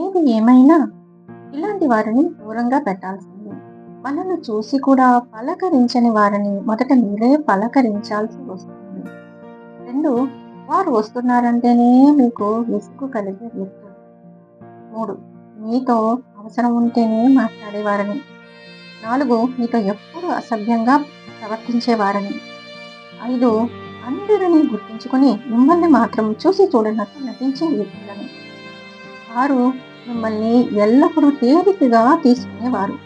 ఏది ఏమైనా ఇలాంటి వారిని దూరంగా పెట్టాల్సింది. మనల్ని చూసి కూడా పలకరించని వారిని మొదట మీరే పలకరించాల్సి వస్తుంది. 2 వారు వస్తున్నారంటేనే మీకు విసుగు కలిగే వ్యక్తులు. 3 మీతో అవసరం ఉంటేనే మాట్లాడేవారని. 4 మీతో ఎప్పుడు అసభ్యంగా ప్రవర్తించేవారని. 5 అందరిని గుర్తించుకొని మిమ్మల్ని మాత్రం చూసి చూడనట్టు నటించే వ్యక్తులని. 6 మిమ్మల్ని ఎల్లప్పుడూ తేలికగా తీసుకునేవారు.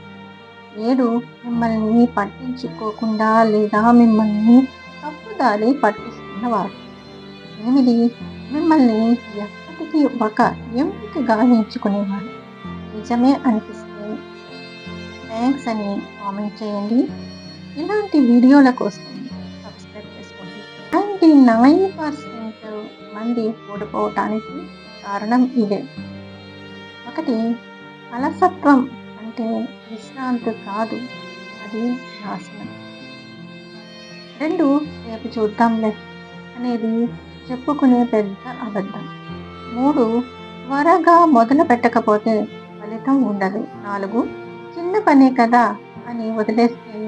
7 మిమ్మల్ని పట్టించుకోకుండా లేదా మిమ్మల్ని తప్పుదారి పట్టిస్తున్నవారు. 8 మిమ్మల్ని ఎప్పటికీ ఒక ఎంపికగా ఎంచుకునేవారు. నిజమే అనిపిస్తే థ్యాంక్స్ అని కామెంట్ చేయండి. ఇలాంటి వీడియోల కోసం సబ్స్క్రైబ్ చేసుకోండి. 99% మంది ఓడిపోవటానికి కారణం ఇదే. 1 అలసత్వం అంటే విశ్రాంతి కాదు, అది నాశనం. 2 రేపు చూద్దాంలే అనేది చెప్పుకునే పెద్ద అబద్ధం. 3 త్వరగా మొదలు పెట్టకపోతే ఫలితం ఉండదు. 4 చిన్న పనే కదా అని వదిలేస్తే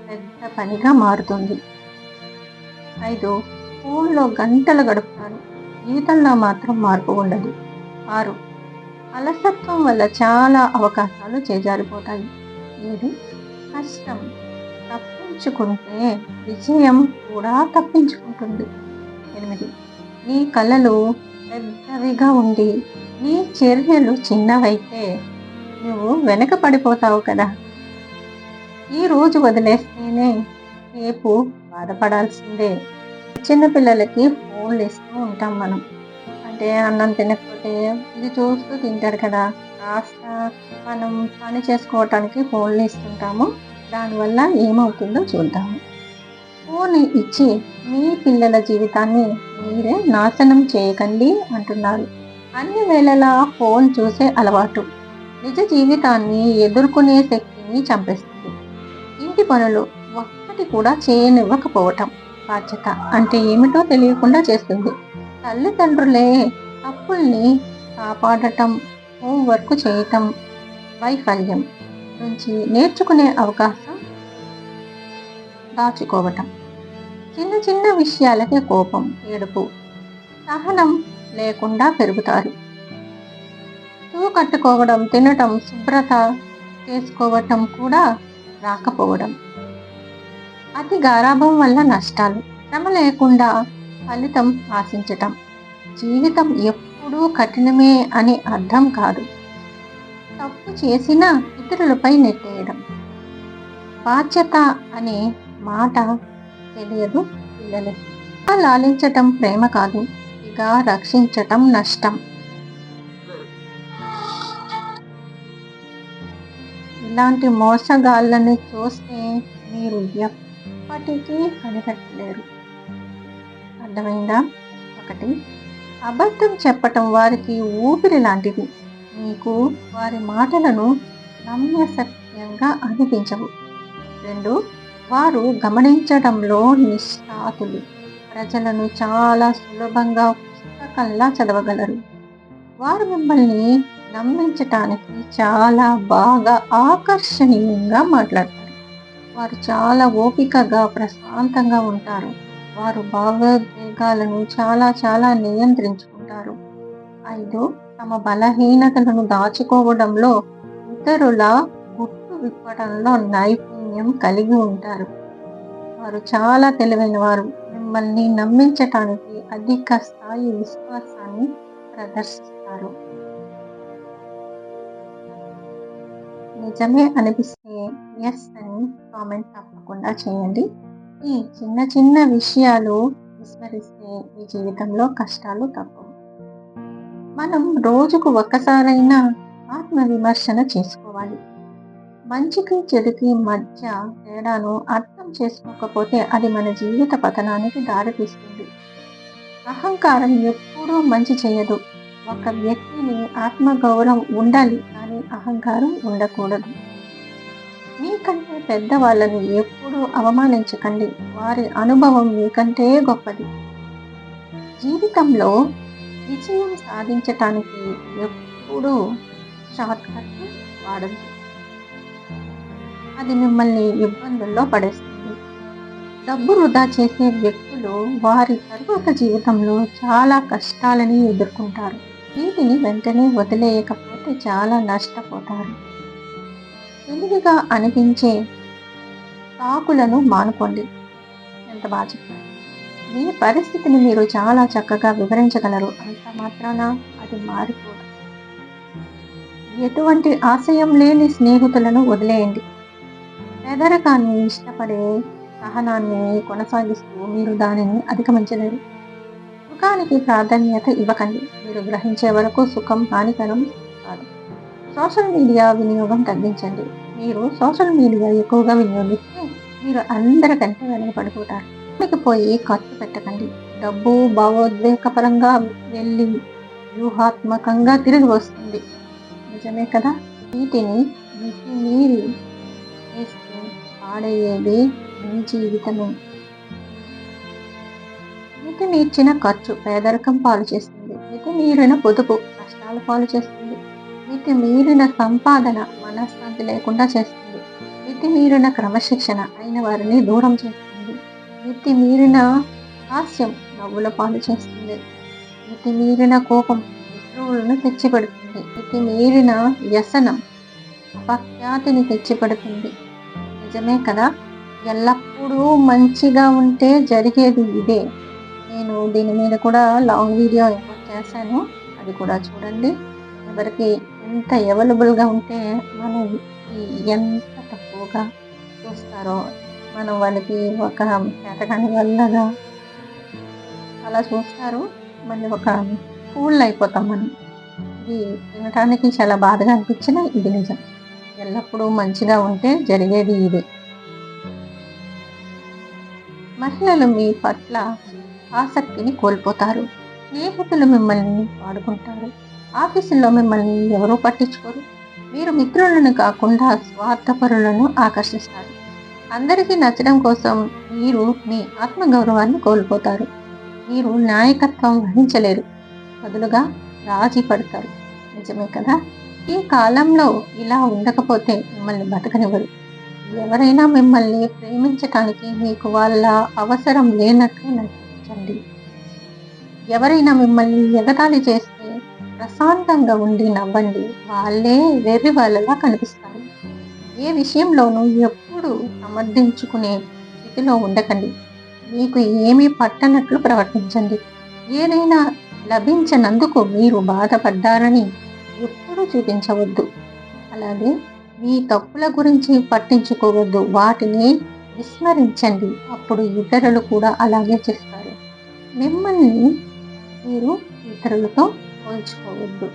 పెద్ద పనిగా మారుతుంది. 5 ఫోన్లో గంటలు గడుపుతారు, జీవితంలో మాత్రం మార్పు ఉండదు. 6 అలసత్వం వల్ల చాలా అవకాశాలు చేజారిపోతాయి. 7 కష్టం తప్పించుకుంటే విజయం కూడా తప్పించుకుంటుంది. 8 నీ కలలు పెద్దవిగా ఉండి నీ చర్యలు చిన్నవైతే నువ్వు వెనక పడిపోతావు కదా. ఈరోజు వదిలేస్తేనే రేపు బాధపడాల్సిందే. చిన్నపిల్లలకి ఫోన్లు ఇస్తూ ఉంటాం మనం. అంటే అన్నం తినకపోతే ఇది చూస్తూ తింటారు కదా, కాస్త మనం పని చేసుకోవటానికి ఫోన్లు ఇస్తుంటాము. దానివల్ల ఏమవుతుందో చూద్దాము. ఫోన్ ఇచ్చి మీ పిల్లల జీవితాన్ని మీరే నాశనం చేయకండి అంటున్నారు. అన్ని వేళలా ఫోన్ చూసే అలవాటు నిజ జీవితాన్ని ఎదుర్కొనే శక్తిని చంపేస్తుంది. ఇంటి పనులు ఒక్కటి కూడా చేయనివ్వకపోవటం బాధ్యత అంటే ఏమిటో తెలియకుండా చేస్తుంది. తల్లిదండ్రులే తప్పుల్ని కాపాడటం, హోంవర్క్ చేయటం, వైఫల్యం నుంచి నేర్చుకునే అవకాశం దాచుకోవటం. చిన్న చిన్న విషయాలకే కోపం, ఏడుపు, సహనం లేకుండా పెరుగుతారు. కట్టుకోవడం, తినటం, శుభ్రత చేసుకోవటం కూడా రాకపోవడం. అతి గారాభం వల్ల నష్టాలు, శ్రమ లేకుండా ఫలితం ఆశించటం. జీవితం ఎప్పుడూ కఠినమే అని అర్థం కాదు. తప్పు చేసినా ఇతరులపై నెట్టేయడం. బాధ్యత అనే మాట తెలియదు పిల్లలకి. లాలించటం ప్రేమ కాదు, ఇక రక్షించటం నష్టం. ఇలాంటి మోసగాళ్ళని చూస్తే మీరు ఎప్పటికీ కనిపెట్టలేరు. అర్థమైందా? 1 అబద్ధం చెప్పటం వారికి ఊపిరి లాంటిది. మీకు వారి మాటలను నమ్యసత్యంగా అనిపించవు. 2 వారు గమనించడంలో నిష్ణాతులు. ప్రజలను చాలా సులభంగా పుస్తకంలా చదవగలరు. వారు మిమ్మల్ని నమ్మించటానికి చాలా బాగా ఆకర్షణీయంగా మాట్లాడతారు. వారు చాలా ఓపికగా, ప్రశాంతంగా ఉంటారు. వారు భావోద్వేగాలను చాలా చాలా నియంత్రించుకుంటారు. 5 తమ బలహీనతలను దాచుకోవడంలో, ఇతరుల గుట్టు విప్పడంలో నైపుణ్యం కలిగి ఉంటారు. వారు చాలా తెలివైన వారు. మిమ్మల్ని నమ్మించటానికి అధిక స్థాయి విశ్వాసాన్ని ప్రదర్శిస్తారు. నిజమే అనిపిస్తే ఎస్ అని కామెంట్ తప్పకుండా చేయండి. ఈ చిన్న చిన్న విషయాలు విస్మరిస్తే మీ జీవితంలో కష్టాలు తప్పవు. మనం రోజుకు ఒక్కసారైనా ఆత్మవిమర్శన చేసుకోవాలి. మంచికి చెడుకి మధ్య తేడాను అర్థం చేసుకోకపోతే అది మన జీవిత పతనానికి దారితీస్తుంది. అహంకారం ఎప్పుడూ మంచి చేయదు. ఒక వ్యక్తిని ఆత్మగౌరవం ఉండాలి, కానీ అహంకారం ఉండకూడదు. మీకంటే పెద్దవాళ్ళను ఎప్పుడూ అవమానించకండి. వారి అనుభవం మీకంటే గొప్పది. జీవితంలో విజయం సాధించటానికి ఎప్పుడూ షార్ట్ కట్ వాడద్దు. అది మిమ్మల్ని ఇబ్బందుల్లో పడేస్తుంది. డబ్బు వృధా చేసే వ్యక్తులు వారి తరువాత జీవితంలో చాలా కష్టాలని ఎదుర్కొంటారు. వీటిని వెంటనే వదిలేయకపోతే చాలా నష్టపోతారు. తెలివిగా అనిపించే తాకులను మానుకోండి. ఎంత బాగా చెప్పారు. మీ పరిస్థితిని మీరు చాలా చక్కగా వివరించగలరు. అంత మాత్రాన అది మారిపోదు. ఎటువంటి ఆశయం లేని స్నేహితులను వదిలేయండి. పేదరికాన్ని ఇష్టపడే సహనాన్ని కొనసాగిస్తూ మీరు దానిని అధిగమించలేరు. సుఖానికి ప్రాధాన్యత ఇవ్వకండి. మీరు గ్రహించే వరకు సుఖం హానికరం కాదు. సోషల్ మీడియా వినియోగం తగ్గించండి. మీరు సోషల్ మీడియా ఎక్కువగా వినియోగిస్తే మీరు అందరికంటే వెనకబడిపోతారు. మీకు పోయి ఖర్చు పెట్టకండి. డబ్బు భావోద్వేగపరంగా వెళ్ళి వ్యూహాత్మకంగా తిరిగి వస్తుంది. నిజమే కదా? వీటిని మితిమీరి చేస్తే పాడయ్యేది మీ జీవితమే. మితిమీర్చిన ఖర్చు పేదరికం పాలు చేస్తుంది. మితిమీరిన పొదుపు కష్టాలు పాలు చేస్తుంది. మితిమీరిన సంపాదన మనశ్శాంతి లేకుండా చేస్తుంది. మితిమీరిన క్రమశిక్షణ అయిన వారిని దూరం చేస్తుంది. మితిమీరిన హాస్యం నవ్వుల పాలు చేస్తుంది. మితిమీరిన కోపం శత్రువులను తెచ్చిపెడుతుంది. మితిమీరిన వ్యసనం అపఖ్యాతిని తెచ్చిపెడుతుంది. నిజమే కదా? ఎల్లప్పుడూ మంచిగా ఉంటే జరిగేది ఇదే. నేను దీని మీద కూడా లాంగ్ వీడియో ఇంపోర్ట్ చేశాను, అది కూడా చూడండి. ఎవరికి ఎంత అవైలబుల్గా ఉంటే మనం ఎంత తక్కువగా చూస్తారో, మనం వాళ్ళకి ఒక చేతకాని వల్లగా అలా చూస్తారు. మళ్ళీ ఒక ఫూల్ అయిపోతాం మనం. ఇది వినటానికి చాలా బాధగా అనిపించిన ఇది నిజం. ఎల్లప్పుడూ మంచిగా ఉంటే జరిగేది ఇదే. మహిళలు మీ పట్ల ఆసక్తిని కోల్పోతారు. స్నేహితులు మిమ్మల్ని వాడుకుంటారు. ఆఫీసుల్లో మిమ్మల్ని ఎవరూ పట్టించుకోరు. మీరు మిత్రులను కాకుండా స్వార్థపరులను ఆకర్షిస్తారు. అందరికీ నచ్చడం కోసం మీరు మీ ఆత్మగౌరవాన్ని కోల్పోతారు. మీరు నాయకత్వం వహించలేరు. బదులుగా రాజీ పడతారు. నిజమే కదా? ఈ కాలంలో ఇలా ఉండకపోతే మిమ్మల్ని బతకనివ్వరు. ఎవరైనా మిమ్మల్ని ప్రేమించటానికి మీకు వాళ్ళ అవసరం లేనట్లు నటించండి. ఎవరైనా మిమ్మల్ని ఎగతాళి చేస్తే ప్రశాంతంగా ఉండి నవ్వండి. వాళ్ళే వెర్రి వాళ్ళలా కనిపిస్తారు. ఏ విషయంలోనూ ఎప్పుడు సమర్థించుకునే స్థితిలో ఉండకండి. మీకు ఏమీ పట్టనట్లు ప్రవర్తించండి. ఏదైనా లభించనందుకు మీరు బాధపడ్డారని ఎప్పుడూ చూపించవద్దు. అలాగే మీ తప్పుల గురించి పట్టించుకోవద్దు. వాటిని విస్మరించండి. అప్పుడు ఇతరులు కూడా అలాగే చేస్తారు. మిమ్మల్ని మీరు ఇతరులతో పోల్చుకోవద్దు.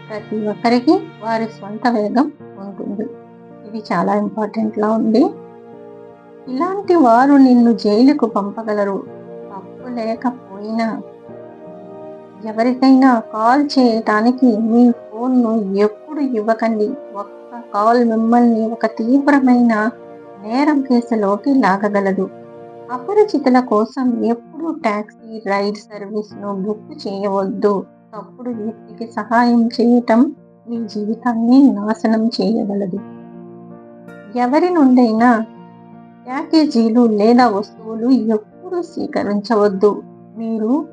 ప్రతి ఒక్కరికి వారి స్వంత వేగం ఉంటుంది. ఇది చాలా ఇంపార్టెంట్లా ఉంది. ఇలాంటి వారు నిన్ను జైలుకు పంపగలరు. తప్పు లేకపోయినా ఎవరికైనా కాల్ చేయటానికి మీ ఫోన్ను ఎప్పుడు ఇవ్వకండి. ఒక్క కాల్ మిమ్మల్ని ఒక తీవ్రమైన నేరం కేసులోకి లాగగలదు. అపరిచితుల కోసం ఎప్పుడు టాక్సీ రైడ్ సర్వీస్ను బుక్ చేయవద్దు. తప్పుడు వ్యక్తికి సహాయం చేయటం మీ జీవితాన్ని నాశనం చేయగలదు. ఎవరి నుండైనా ప్యాకేజీలు లేదా వస్తువులు ఎప్పుడు స్వీకరించవద్దు. మీరు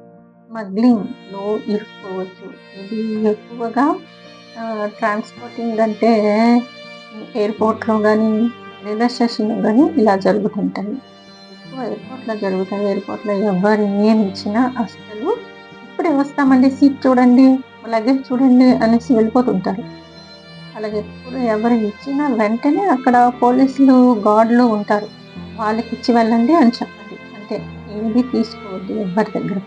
స్మగ్లింగ్లో ఇరుక్కోవచ్చు. ఇది ఎక్కువగా ట్రాన్స్పోర్టింగ్ అంటే ఎయిర్పోర్ట్లో కానీ రైల్వే స్టేషన్లో కానీ ఇలా జరుగుతుంటాయి. ఎక్కువ ఎయిర్పోర్ట్లో జరుగుతాయి. ఎయిర్పోర్ట్లో ఎవరు ఏమి ఇచ్చినా అసలు ఇప్పుడే వస్తామండి, సీట్ చూడండి, లగేజ్ చూడండి అనేసి వెళ్ళిపోతుంటారు. అలాగే ఎప్పుడు ఎవరు ఇచ్చినా వెంటనే అక్కడ పోలీసులు గార్డులు ఉంటారు. వాళ్ళకి ఇచ్చి వెళ్ళండి అని చెప్పండి. అంటే ఏది తీసుకోవద్దు ఎవరి దగ్గర.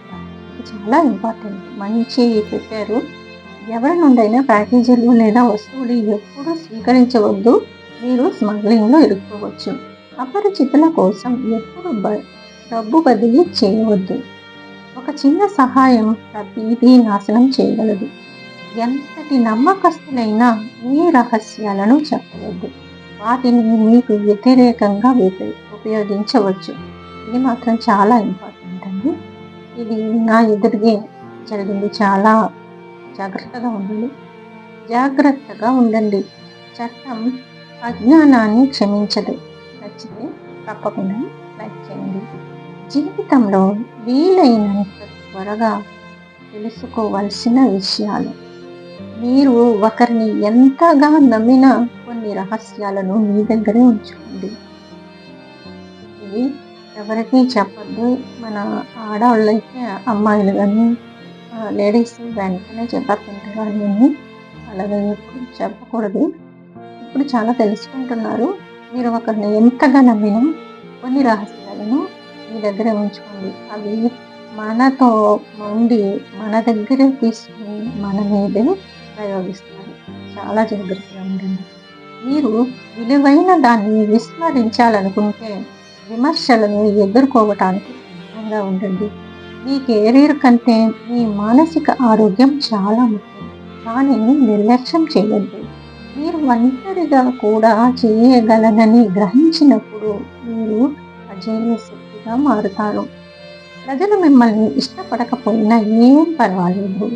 చాలా ఇంపార్టెంట్. మంచి పెట్టారు. ఎవరి నుండైనా ప్యాకేజీలు లేదా వస్తువులు ఎప్పుడు స్వీకరించవద్దు. మీరు స్మగ్లింగ్లో ఇరుక్కోవచ్చు. అపరిచితుల కోసం ఎప్పుడు డబ్బు బదిలీ చేయవద్దు. ఒక చిన్న సహాయం ప్రతిదీ నాశనం చేయగలదు. ఎంతటి నమ్మకస్తులైనా మీ రహస్యాలను చెప్పవద్దు. వాటిని మీకు వ్యతిరేకంగా ఉపయోగించవచ్చు. ఇది మాత్రం చాలా ఇంపార్టెంట్ అండి. ఇది నా ఎదురుగే జరిగింది. చాలా జాగ్రత్తగా ఉండాలి. జాగ్రత్తగా ఉండండి. చట్టం అజ్ఞానాన్ని క్షమించదు. నచ్చితే తప్పకుండా లైక్ చేయండి. జీవితంలో వీలైనంత త్వరగా తెలుసుకోవాల్సిన విషయాలు. మీరు ఒకరిని ఎంతగా నమ్మినా కొన్ని రహస్యాలను మీ దగ్గరే ఉంచుకోండి. ఇవి ఎవరికీ చెప్పొద్దు. మన ఆడవాళ్ళైతే అమ్మాయిలు కానీ లేడీస్ వెంటనే చెప్పేస్తుంటారు అన్నీ. అలాగే ఎప్పుడు చెప్పకూడదు. ఇప్పుడు చాలా తెలుసుకుంటున్నారు. మీరు ఒకరిని ఎంతగా నమ్మినా కొన్ని రహస్యాలను మీ దగ్గరే ఉంచుకోండి. అవి మనతో ఉండి మన దగ్గరే తీసుకుని మన మీదే ప్రయోగిస్తారు. చాలా జాగ్రత్తగా ఉండండి. మీరు విలువైన దాన్ని విస్మరించాలనుకుంటే విమర్శలను ఎదుర్కోవటానికి సిద్ధంగా ఉండండి. మీ కెరీర్ కంటే మీ మానసిక ఆరోగ్యం చాలా ముఖ్యం. దానిని నిర్లక్ష్యం చేయొద్దు. మీరు ఒంటరిగా కూడా చేయగలనని గ్రహించినప్పుడు మీరు అజేయ శక్తిగా మారుతారు. ప్రజలు మిమ్మల్ని ఇష్టపడకపోయినా ఏం పర్వాలేదు.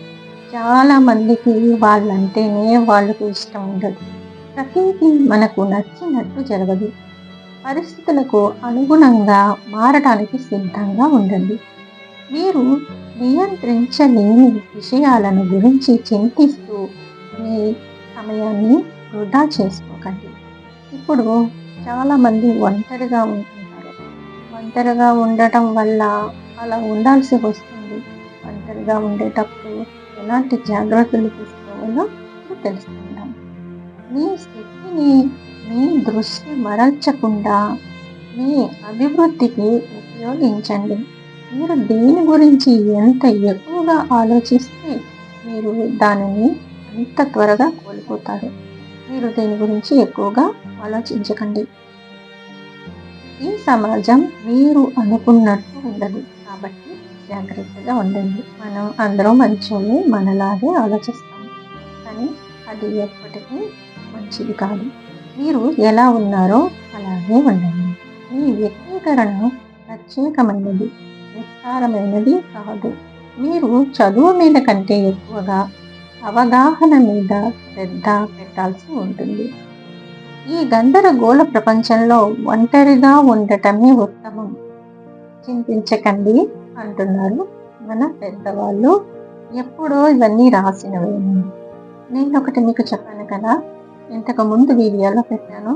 చాలా మందికి వాళ్ళంటేనే వాళ్ళకు ఇష్టం ఉండదు. ప్రతిదీ మనకు నచ్చినట్టు జరగదు. పరిస్థితులకు అనుగుణంగా మారడానికి సిద్ధంగా ఉండండి. మీరు నియంత్రించలేని విషయాలను గురించి చింతిస్తూ మీ సమయాన్ని వృధా చేసుకోకండి. ఇప్పుడు చాలామంది ఒంటరిగా ఉంటుంటారు. ఒంటరిగా ఉండటం వల్ల అలా ఉండాల్సి వస్తుంది. ఒంటరిగా ఉండేటప్పుడు ఎలాంటి జాగ్రత్తలు తీసుకోవాలో ఇప్పుడు తెలుసుకుందాం. మీ శక్తిని మీ దృష్టి మరల్చకుండా మీ అభివృద్ధికి ఉపయోగించండి. మీరు దేని గురించి ఎంత ఎక్కువగా ఆలోచిస్తే మీరు దానిని అంత త్వరగా కోల్పోతారు. మీరు దేని గురించి ఎక్కువగా ఆలోచించకండి. ఈ సమాజం మీరు అనుకున్నట్టు ఉండదు. కాబట్టి జాగ్రత్తగా ఉండండి. మనం అందరం మంచోళ్ళే, మనలాగే ఆలోచిస్తాం. కానీ అది ఎప్పటికీ మంచిది కాదు. మీరు ఎలా ఉన్నారో అలాగే ఉండండి. మీ వ్యక్తీకరణ ప్రత్యేకమైనది, విస్తారమైనది కాదు. మీరు చదువు మీద కంటే ఎక్కువగా అవగాహన మీద శ్రద్ధ పెట్టాల్సి ఉంటుంది. ఈ గందరగోళ ప్రపంచంలో ఒంటరిగా ఉండటమే ఉత్తమం. చింతించకండి అంటున్నారు మన పెద్దవాళ్ళు. ఎప్పుడో ఇవన్నీ రాసినవేమో. నేను ఒకటి మీకు చెప్పాను కదా, ఇంతకు ముందు వీడియోలో పెట్టాను.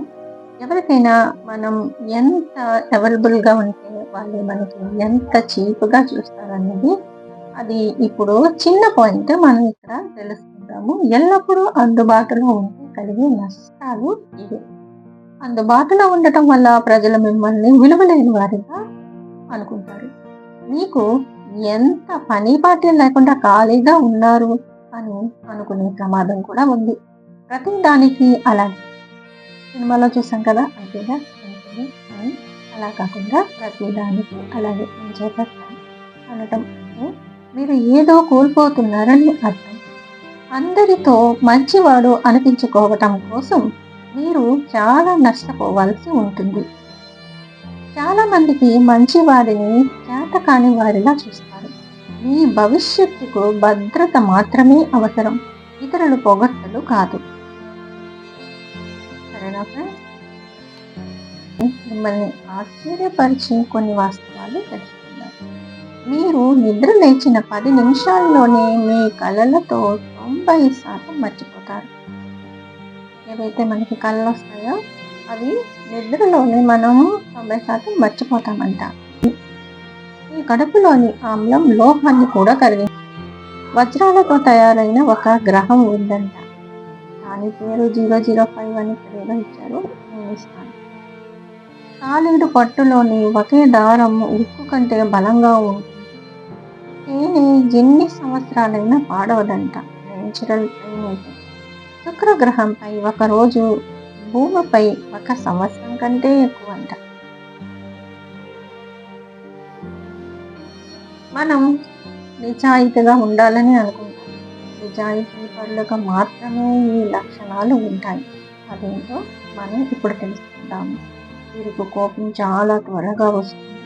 ఎవరికైనా మనం ఎంత అవైలబుల్గా ఉంటే వాళ్ళు మనకి ఎంత చీప్గా చూస్తారన్నది అది ఇప్పుడు చిన్న పాయింట్ మనం ఇక్కడ తెలుసుకుంటాము. ఎల్లప్పుడూ అందుబాటులో ఉంటే కలిగే నష్టాలు ఇవే. అందుబాటులో ఉండటం వల్ల ప్రజలు మిమ్మల్ని విలువలేని వారిగా అనుకుంటారు. మీకు ఎంత పని పాట లేకుండా ఖాళీగా ఉన్నారు అని అనుకునే ప్రమాదం కూడా ఉంది. ప్రతి దానికి అలాగే సినిమాలో చూసాం కదా, అంతేగా ఉంటుంది అని. అలా కాకుండా ప్రతి దానికి అలాగే ఎంజాయ్ చేస్తాను అనటం అంటే మీరు ఏదో కోల్పోతున్నారని అర్థం. అందరితో మంచివాడు అనిపించుకోవటం కోసం మీరు చాలా నష్టపోవాల్సి ఉంటుంది. చాలా మందికి మంచివాడిని చేతకాని వారిలా చూస్తారు. మీ భవిష్యత్తుకు భద్రత మాత్రమే అవసరం, ఇతరుల పొగడ్తలు కాదు. సరేనా ఫ్రెండ్స్? మిమ్మల్ని ఆశ్చర్యపరిచే కొన్ని వాస్తవాలు తెలుసుకుందాం. మీరు నిద్ర లేచిన 10 నిమిషాల్లోనే మీ కళలతో 90% మర్చిపోతారు. ఏవైతే మనకి కళలు వస్తాయో అవి నిద్రలోనే మనము 90% మర్చిపోతామంట. ఈ కడుపులోని ఆమ్లం లోహాన్ని కూడా కరిగింది. వజ్రాలతో తయారైన ఒక గ్రహం ఉందంట. దాని పేరు 005 అని పేరుగా ఇచ్చారు. నేను ఇస్తాను. కాలేడు పట్టులోని ఒకే దారం ఉక్కు కంటే బలంగా ఉంటుంది. తేనె ఎన్ని సంవత్సరాలైనా పాడవదంట. Natural climate. శుక్రగ్రహంపై ఒక రోజు భూమిపై 1 సంవత్సరం కంటే ఎక్కువ అంట. మనం నిజాయితీగా ఉండాలని అనుకుంటాం. నిజాయితీ పరులకు మాత్రమే ఈ లక్షణాలు ఉంటాయి. అదేంటో మనం ఇప్పుడు తెలుసుకుందాము. వీరికి కోపం చాలా త్వరగా వస్తుంది.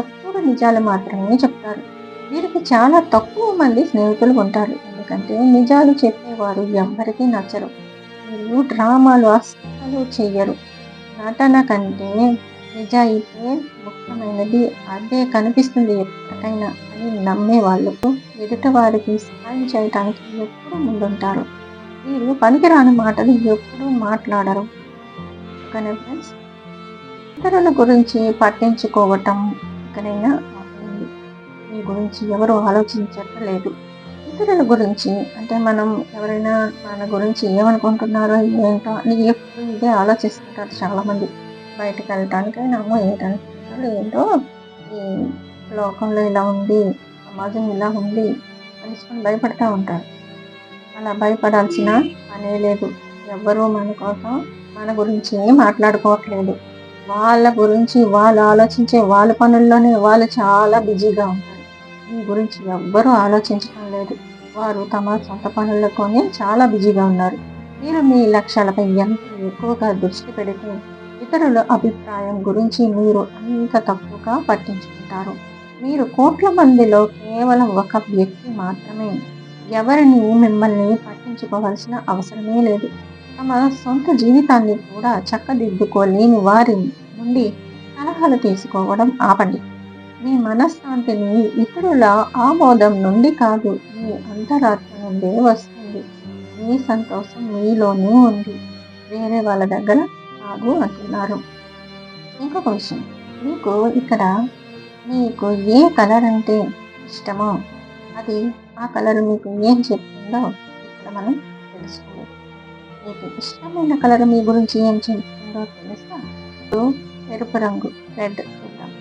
ఎప్పుడు నిజాలు మాత్రమే చెప్తారు. వీరికి చాలా తక్కువ మంది స్నేహితులు ఉంటారు. ఎందుకంటే ఎందుకంటే నిజాలు చెప్పేవారు ఎవ్వరికీ నచ్చరు. మీరు డ్రామాలు అస్సలు చెయ్యరు. నటన కంటే నిజాయితే ముఖ్యమైనది. అదే కనిపిస్తుంది ఎప్పటికైనా అని నమ్మే వాళ్ళకు ఎదుటి వారికి సహాయం చేయటానికి ఎప్పుడూ ముందుంటారు. మీరు పనికిరాని మాటలు ఎప్పుడూ మాట్లాడరు. ఓకేనా ఫ్రెండ్స్? ఇతరుల గురించి పట్టించుకోవటం ఇకనైనా ఆపండి. మీ గురించి ఎవరు ఆలోచించట్లేదు. ఇతరుల గురించి అంటే మనం ఎవరైనా మన గురించి ఏమనుకుంటున్నారో ఏంటో అని ఎప్పుడు ఇదే ఆలోచిస్తుంటారు చాలామంది. బయటకు వెళ్ళటానికైనా ఏదనుకుంటారో ఏంటో ఈ లోకంలో ఇలా ఉంది, సమాజం ఇలా ఉంది తెలుసుకొని భయపడతా ఉంటారు. అలా భయపడాల్సిన పనే లేదు. ఎవ్వరూ మన కోసం మన గురించి మాట్లాడుకోవట్లేదు. వాళ్ళ గురించి వాళ్ళు ఆలోచించే వాళ్ళ పనుల్లోనే వాళ్ళు చాలా బిజీగా ఉంటారు. మీ గురించి ఎవ్వరూ ఆలోచించడం లేదు. వారు తమ సొంత పనులతోనే చాలా బిజీగా ఉన్నారు. మీరు మీ లక్ష్యాలపై ఎంత ఎక్కువగా దృష్టి పెడితే ఇతరుల అభిప్రాయం గురించి మీరు అంత తక్కువగా పట్టించుకుంటారు. మీరు కోట్ల మందిలో కేవలం ఒక వ్యక్తి మాత్రమే. ఎవరిని మిమ్మల్ని పట్టించుకోవాల్సిన అవసరమే లేదు. తమ సొంత జీవితాన్ని కూడా చక్కదిద్దుకోలేని వారి నుండి సలహాలు తీసుకోవడం ఆపండి. మీ మనశ్శాంతిని ఇతరుల ఆమోదం నుండి కాదు, మీ అంతరాత్మ నుండే వస్తుంది. మీ సంతోషం మీలోనే ఉంది, వేరే వాళ్ళ దగ్గర కాదు అంటున్నారు. ఇంకొక విషయం, మీకు ఇక్కడ మీకు ఏ కలర్ అంటే ఇష్టమో అది ఆ కలర్ మీకు ఏం చెప్తుందో ఇక్కడ మనం తెలుసుకోవాలి. మీకు ఇష్టమైన కలర్ మీ గురించి ఏం చెప్తుందో తెలుసా? ఎరుపు రంగు, రెడ్ చూద్దాం.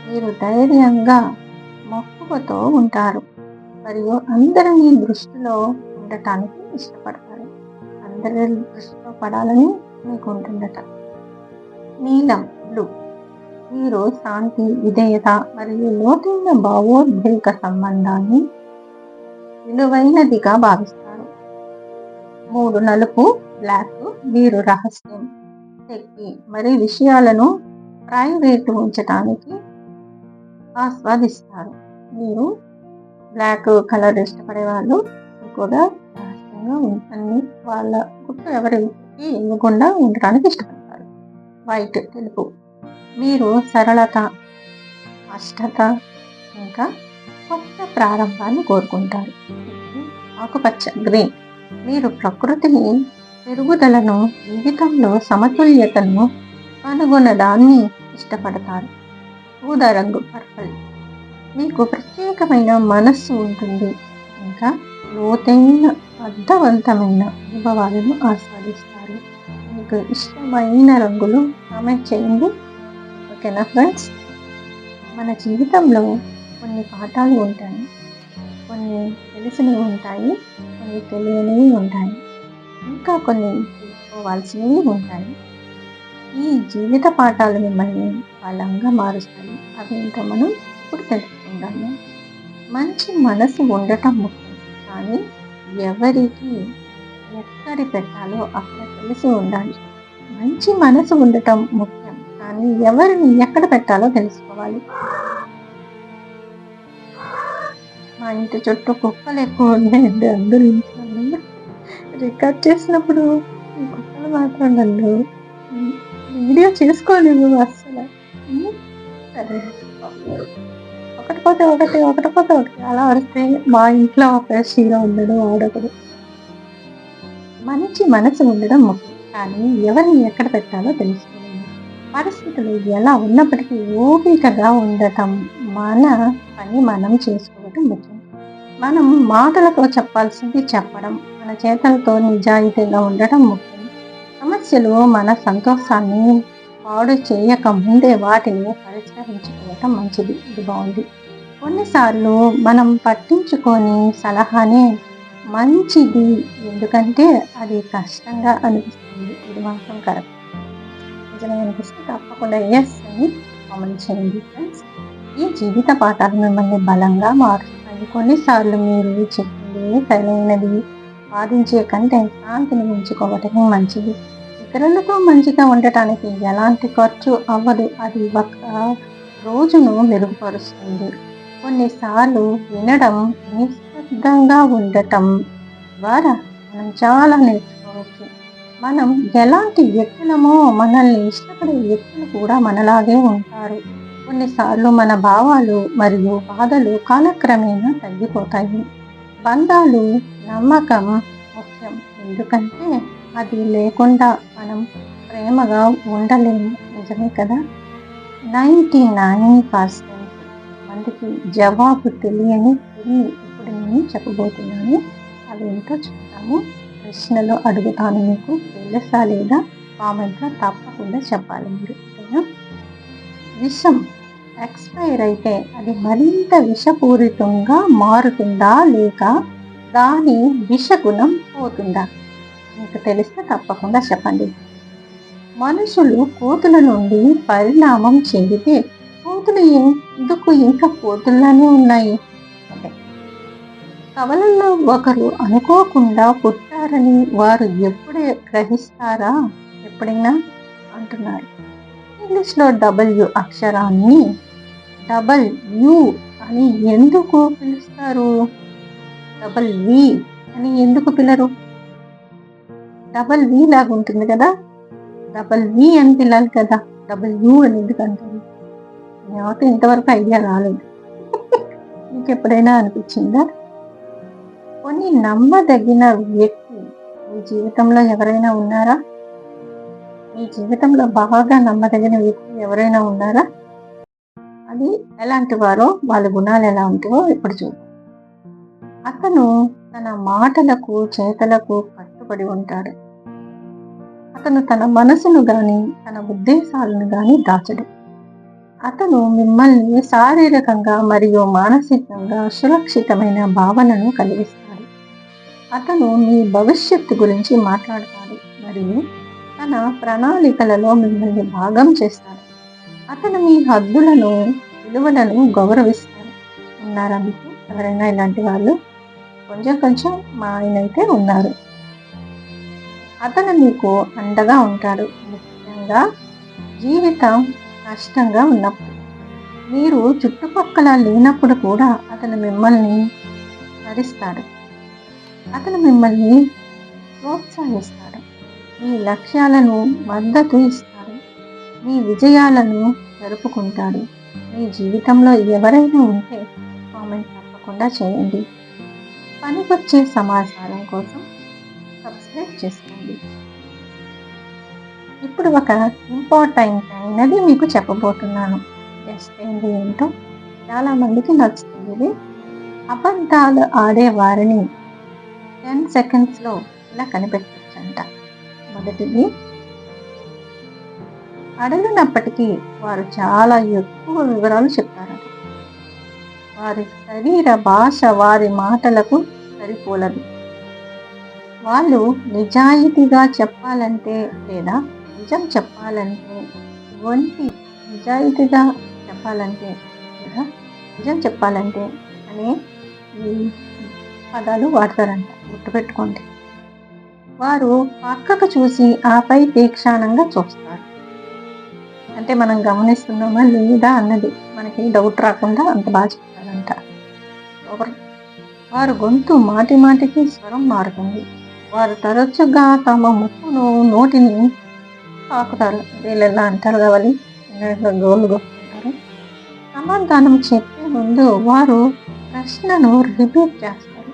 మీరు ధైర్యంగా మక్కువతో ఉంటారు మరియు అందరినీ దృష్టిలో ఉండటానికి ఇష్టపడతారు. అందరి దృష్టిలో పడాలని మీకు ఉంటుందట. నీలం, బ్లూ. మీరు శాంతి, విధేయత మరియు లోతైన భావోద్వేగ సంబంధాన్ని విలువైనదిగా భావిస్తారు. 3 నలుపు, బ్లాక్. వీరు రహస్యం, శక్తి మరియు విషయాలను ప్రైవేట్ ఉంచడానికి ఆస్వాదిస్తారు. మీరు బ్లాక్ కలర్ ఇష్టపడే వాళ్ళు ఎక్కువగా రహస్యంగా అన్ని వాళ్ళ గుర్తు ఎవరికి ఇవ్వకుండా ఉండటానికి ఇష్టపడతారు. వైట్, తెలుపు. మీరు సరళత, స్పష్టత ఇంకా కొత్త ప్రారంభాన్ని కోరుకుంటారు. ఆకుపచ్చ, గ్రీన్. మీరు ప్రకృతిని, పెరుగుదలను, జీవితంలో సమతుల్యతను కనుగొనడాన్ని ఇష్టపడతారు. ఊదా రంగు, పర్పుల్. మీకు ప్రత్యేకమైన మనస్సు ఉంటుంది ఇంకా లోతైన అర్థవంతమైన అనుభవాలను ఆస్వాదిస్తారు. మీకు ఇష్టమైన రంగులు కామెంట్ చేయండి. ఓకేనా ఫ్రెండ్స్? మన జీవితంలో కొన్ని పాఠాలు ఉంటాయి, కొన్ని తెలిసినవి ఉంటాయి, కొన్ని తెలియనివి ఉంటాయి, ఇంకా కొన్ని తెలుసుకోవాల్సినవి ఉంటాయి. ఈ జీవిత పాఠాలు మిమ్మల్ని బలంగా మారుస్తాయి. అవేంటో మనం ఇప్పుడు తెలుసుకుందాము. మంచి మనసు ఉండటం ముఖ్యం, కానీ ఎవరికి ఎక్కడి పెట్టాలో అక్కడ తెలిసి ఉండాలి. మంచి మనసు ఉండటం ముఖ్యం, కానీ ఎవరిని ఎక్కడ పెట్టాలో తెలుసుకోవాలి. మా ఇంటి చుట్టూ కుక్కలు ఎక్కువ ఉన్నాయండి. అందరూ ఇంట్లో రికార్డ్ చేసినప్పుడు ఈ కుక్కలు మాత్రం నన్ను వీడియో చేసుకోలేము అస్సలు. సరే, ఒకటి పోతే ఒకటి అలా వస్తే మా ఇంట్లో ఒక శీలం ఉండడం ఆడకూడదు. మంచి మనసు ఉండడం ముఖ్యం, కానీ ఎవరిని ఎక్కడ పెట్టాలో తెలుసుకోవాలి. పరిస్థితులు ఎలా ఉన్నప్పటికీ ఓపికగా ఉండటం, మన పని మనం చేసుకోవటం ముఖ్యం. మనం మాటలతో చెప్పాల్సింది చెప్పడం, మన చేతలతో నిజాయితీగా ఉండటం ముఖ్యం. సమస్యలు మన సంతోషాన్ని పాడు చేయక ముందే వాటిని పరిష్కరించుకోవటం మంచిది. ఇది బాగుంది. కొన్నిసార్లు మనం పట్టించుకొని సలహానే మంచిది, ఎందుకంటే అది కష్టంగా అనిపిస్తుంది. ఇది మాత్రం కరెక్ట్. నిజమే అనిపిస్తే తప్పకుండా ఎస్ అని కామెంట్ చేయండి ఫ్రెండ్స్. ఈ జీవిత పాఠాలు మిమ్మల్ని బలంగా మారుస్తాయి. కొన్నిసార్లు మీరు చెప్పింది సరైనది వాదించే కంటే శాంతిని ఉంచుకోవటమే మంచిది. ఇతరులతో మంచిగా ఉండటానికి ఎలాంటి ఖర్చు అవ్వదు. అది ఒక రోజును మెరుగుపరుస్తుంది. కొన్నిసార్లు వినడం, నిశ్శబ్దంగా ఉండటం ద్వారా మనం చాలా నేర్చుకోవచ్చు. మనం ఎలాంటి వ్యక్తులమో మనల్ని ఇష్టపడే వ్యక్తులు కూడా మనలాగే ఉంటారు. కొన్నిసార్లు మన భావాలు మరియు బాధలు కాలక్రమేణా తగ్గిపోతాయి. బంధాలు, నమ్మకం ముఖ్యం. ఎందుకంటే అది లేకుండా మనం ప్రేమగా ఉండలేము. నిజమే కదా! 99% మందికి జవాబు తెలియని కొన్ని ఇప్పుడు నేను చెప్పబోతున్నాను. అవేంటో చూద్దాము. ప్రశ్నలో అడుగుతాను, మీకు తెలుసా లేదా కామెంట్లో తప్పకుండా చెప్పాలి మీరు. ఓకేనా? విషం ఎక్స్పైర్ అయితే అది మరింత విషపూరితంగా మారుతుందా లేక దాని విషగుణం పోతుందా? మీకు తెలిస్తే తప్పకుండా చెప్పండి. మనుషులు కోతుల నుండి పరిణామం చెందితే కోతులు ఎందుకు ఇంకా కోతుల్లానే ఉన్నాయి? అంటే కవలల్లో ఒకరు అనుకోకుండా పుట్టారని వారు ఎప్పుడే గ్రహిస్తారా? ఎప్పుడైనా అంటున్నారు. ఇంగ్లీష్లో డబ్ల్యూ అక్షరాన్ని డబల్ యు అని ఎందుకు పిలుస్తారు? డబల్ వి అని ఎందుకు పిలరు? డబల్ వి లాగా ఉంటుంది కదా, డబల్ వి అని పిల్లాలి కదా, డబల్ యు అని ఎందుకు అంటారు? నాకు ఇంతవరకు ఐడియా రాలేదు. మీకు ఎప్పుడైనా అనిపించిందా? కొన్ని నమ్మదగిన వ్యక్తి మీ జీవితంలో ఎవరైనా ఉన్నారా? మీ జీవితంలో బాగా నమ్మదగిన వ్యక్తి ఎవరైనా ఉన్నారా? అది ఎలాంటి వారో, వాళ్ళ గుణాలు ఎలా ఉంటాయో ఇప్పుడు చూద్దాం. అతను తన మాటలకు, చేతలకు కట్టుబడి ఉంటాడు. అతను తన మనసును గాని, తన ఉద్దేశాలను గాని దాచడు. అతను మిమ్మల్ని శారీరకంగా మరియు మానసికంగా సురక్షితమైన భావనను కలిగిస్తాడు. అతను మీ భవిష్యత్తు గురించి మాట్లాడతాడు మరియు తన ప్రణాళికలలో మిమ్మల్ని భాగం చేస్తాడు. అతను మీ హద్దులను, విలువలను గౌరవిస్తాడు. ఉన్నారా మీకు ఎవరైనా ఇలాంటి వాళ్ళు? కొంచెం మా ఆయన అయితే ఉన్నారు. అతను మీకు అండగా ఉంటాడు, ముఖ్యంగా జీవితం కష్టంగా ఉన్నప్పుడు. మీరు చుట్టుపక్కల లేనప్పుడు కూడా అతను మిమ్మల్ని భరిస్తాడు. అతను మిమ్మల్ని ప్రోత్సహిస్తాడు. మీ లక్ష్యాలను మద్దతు ఇస్తాడు. మీ విజయాలను జరుపుకుంటాడు. మీ జీవితంలో ఎవరైనా ఉంటే కామెంట్ తప్పకుండా చేయండి. పనికొచ్చే సమాచారం కోసం సబ్స్క్రైబ్ చేసుకోండి. ఇప్పుడు ఒక ఇంపార్టెంట్ అయినది మీకు చెప్పబోతున్నాను. జస్ట్ ఏంటో చాలా మందికి నచ్చుతుంది ఇది. అబద్ధాలు ఆడే వారిని 10 సెకండ్స్లో ఇలా కనిపెట్టచ్చంట. మొదటిది, అడగనప్పటికీ వారు చాలా ఎక్కువ వివరాలు చెప్తారట. వారి శరీర భాష వారి మాటలకు సరిపోలదు. వాళ్ళు నిజాయితీగా చెప్పాలంటే లేదా నిజం చెప్పాలంటే నిజాయితీగా చెప్పాలంటే లేదా నిజం చెప్పాలంటే అనే ఈ పదాలు వాడతారంట. గుర్తుపెట్టుకోండి. వారు పక్కకు చూసి ఆపై తీక్షణంగా చూస్తారు. అంటే మనం గమనిస్తున్నామా లేదా అన్నది మనకి డౌట్ రాకుండా అంత బాగా చెప్తారంట. వారు గొంతు మాటి మాటికి స్వరం మారుతుంది. వారు తరచుగా తమ ముక్కును, నోటిని తాకుతారు. వీళ్ళెలా అంటారు కావాలి, గోళ్ళు కొట్టుకుంటారు. సమాధానం చెప్పే ముందు వారు ప్రశ్నను రిపీట్ చేస్తారు.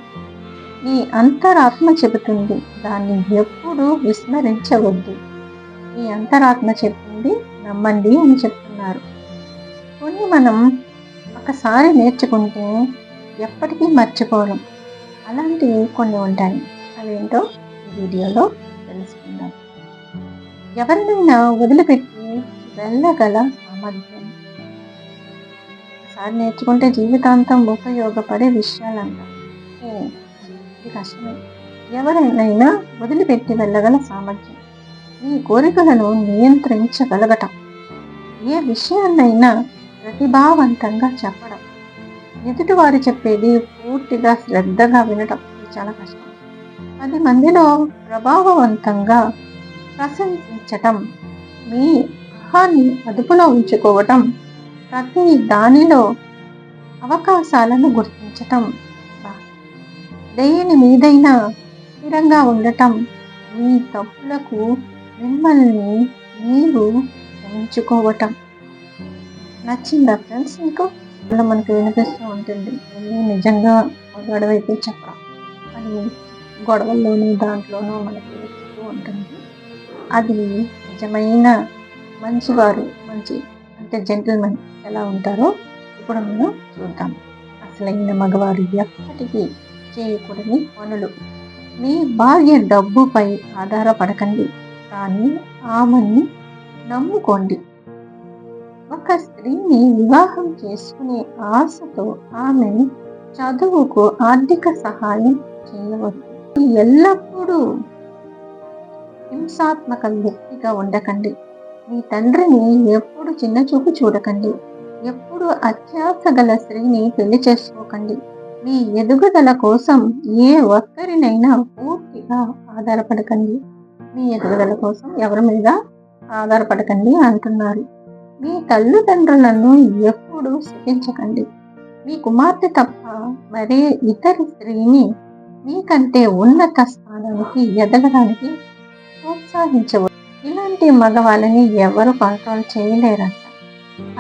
ఈ అంతరాత్మ చెబుతుంది, దాన్ని ఎప్పుడూ విస్మరించవద్దు. ఈ అంతరాత్మ చెప్పింది నమ్మండి అని చెప్తున్నారు. కొన్ని మనం ఒకసారి నేర్చుకుంటే ఎప్పటికీ మర్చిపోవడం. అలాంటివి కొన్ని ఉంటాయి. అవేంటో ఈ వీడియోలో తెలుసుకుందాం. ఎవరినైనా వదిలిపెట్టి వెళ్ళగల సామర్థ్యం. ఒకసారి నేర్చుకుంటే జీవితాంతం ఉపయోగపడే విషయాలంట. ఇది కష్టమే. ఎవరినైనా వదిలిపెట్టి వెళ్ళగల సామర్థ్యం. మీ కోరికలను నియంత్రించగలగటం. ఏ విషయాన్నైనా ప్రతిభావంతంగా చెప్పడం. ఎదుటివారు చెప్పేది పూర్తిగా శ్రద్ధగా వినటం. ఇది చాలా కష్టం. 10 మందిలో ప్రభావవంతంగా ప్రశంసించటం. మీ అహాన్ని అదుపులో ఉంచుకోవటం. ప్రతి దానిలో అవకాశాలను గుర్తించటం. దేని మీదైనా స్థిరంగా ఉండటం, మీ తప్పులకు మిమ్మల్ని మీరు క్షమించుకోవటం. నచ్చిందా ఫ్రెండ్స్ మీకు? ఇలా మనకు వినిపిస్తూ ఉంటుంది. నిజంగా గొడవైతే చెప్పరా అని గొడవల్లోనూ దాంట్లోనూ మనకి వస్తూ ఉంటుంది. అది నిజమైన మంచివారు, మంచి అంటే జెంటిల్మెన్ ఎలా ఉంటారో ఇప్పుడు మనం చూద్దాం. అసలైన మగవారు ఎప్పటికీ చేయకూడని పనులు. మీ భార్య డబ్బుపై ఆధారపడకండి, కానీ ఆమెని నమ్ముకోండి. ఒక స్త్రీని వివాహం చేసుకునే ఆశతో ఆమె చదువుకు ఆర్థిక సహాయం చేయవద్దు. ఎల్లప్పుడూ హింసాత్మక వ్యక్తిగా ఉండకండి. మీ తండ్రిని ఎప్పుడు చిన్న చూపు చూడకండి. ఎప్పుడు అత్యాశ గల స్త్రీని పెళ్లి చేసుకోకండి. మీ ఎదుగుదల కోసం ఏ ఒక్కరినైనా పూర్తిగా ఆధారపడకండి. మీ ఎదుగుదల కోసం ఎవరి మీద ఆధారపడకండి అంటున్నారు. మీ తల్లిదండ్రులను ఎప్పుడు శపించకండి. మీ కుమార్తె తప్ప మరే ఇతర స్త్రీని మీకంటే ఉన్నత స్థానానికి ఎదగడానికి ప్రోత్సహించవచ్చు. ఇలాంటి మగవాళ్ళని ఎవరు కంట్రోల్ చేయలేరంట.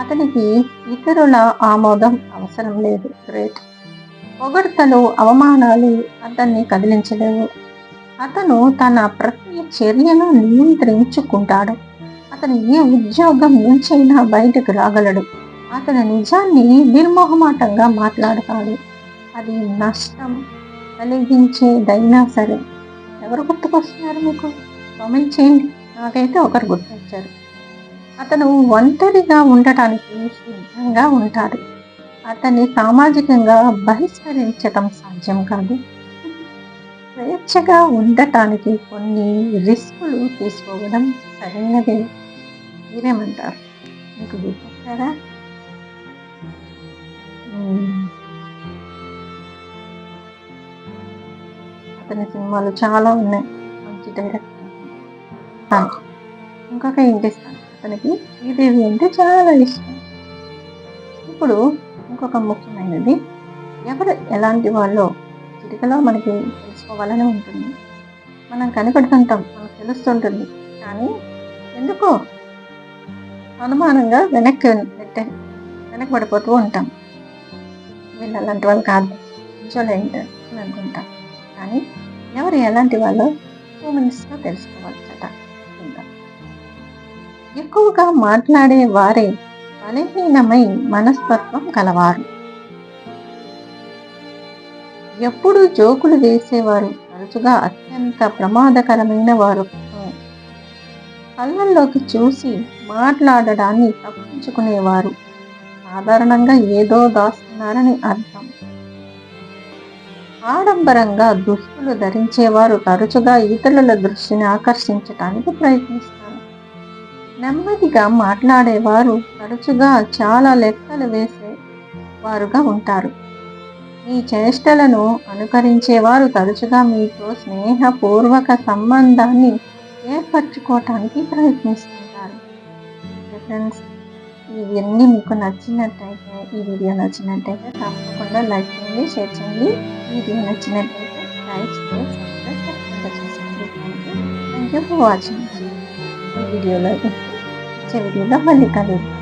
అతనికి ఇతరుల ఆమోదం అవసరం లేదు. గ్రేట్. పొగడ్తలు, అవమానాలు అతన్ని కదిలించలేవు. అతను తన ప్రతి చర్యను నియంత్రించుకుంటాడు. అతను ఏ ఉద్యోగం నుంచైనా బయటకు రాగలడు. అతను నిజాన్ని నిర్మోహమాటంగా మాట్లాడతాడు. అది నష్టం కలిగించేదైనా సరే. ఎవరు గుర్తుకొస్తున్నారు మీకు? కామెంట్ చేయండి. నాకైతే ఒకరు గుర్తొచ్చారు. అతను ఒంటరిగా ఉండటానికి సిద్ధంగా ఉంటాడు. అతన్ని సామాజికంగా బహిష్కరించటం సాధ్యం కాదు. స్వేచ్ఛగా ఉండటానికి కొన్ని రిస్కులు తీసుకోవడం సరైనదే. మీరేమంటారు? మీకు గుర్తొచ్చారా? అతని సినిమాలు చాలా ఉన్నాయి. మంచి డైరెక్టర్. ఇంకొక ఇంటిస్తాను. అతనికి శ్రీదేవి అంటే చాలా ఇష్టం. ఇప్పుడు ఇంకొక ముఖ్యమైనది, ఎవరు ఎలాంటి వాళ్ళో చిటికలో మనకి తెలుసుకోవాలని ఉంటుంది. మనం కనిపెడుతుంటాం, మనకు తెలుస్తుంటుంది. కానీ ఎందుకో అనుమానంగా వెనక్కి పడిపోతూ ఉంటాం. వీళ్ళు అలాంటి వాళ్ళు కాదు, మంచోళ్ళేంటి అని అనుకుంటాం. కానీ ఎవరు ఎలాంటి వాళ్ళో 2 minutesలో తెలుసుకోవచ్చట. ఎక్కువగా మాట్లాడే వారే బలహీనమై మనస్తత్వం కలవారు. ఎప్పుడు జోకులు వేసేవారు తరచుగా అత్యంత ప్రమాదకరమైన వారు. కళ్ళల్లోకి చూసి మాట్లాడడాన్ని తప్పించుకునేవారు సాధారణంగా ఏదో దాస్తున్నారని అర్థం. ఆడంబరంగా దుస్తులు ధరించేవారు తరచుగా ఇతరుల దృష్టిని ఆకర్షించడానికి ప్రయత్నిస్తారు. నెమ్మదిగా మాట్లాడేవారు తరచుగా చాలా లెక్కలు వేసేవారుగా ఉంటారు. మీ చేష్టలను అనుకరించేవారు తరచుగా మీతో స్నేహపూర్వక సంబంధాన్ని ఏర్పరచుకోవటానికి ప్రయత్నిస్తుంటారు. ఫ్రెండ్స్, ఇవన్నీ మీకు నచ్చినట్టయితే, ఈ వీడియో నచ్చినట్టయితే తప్పకుండా లైక్ చేయండి, షేర్ చేయండి. వీడియో నచ్చినట్టయితే లైక్, షేర్, సబ్స్క్రైబ్ తప్పకుండా చేసేయండి. Thank you for watching. ఈ వీడియోలో వచ్చే వీడియోలో మళ్ళీ కలుద్దాం.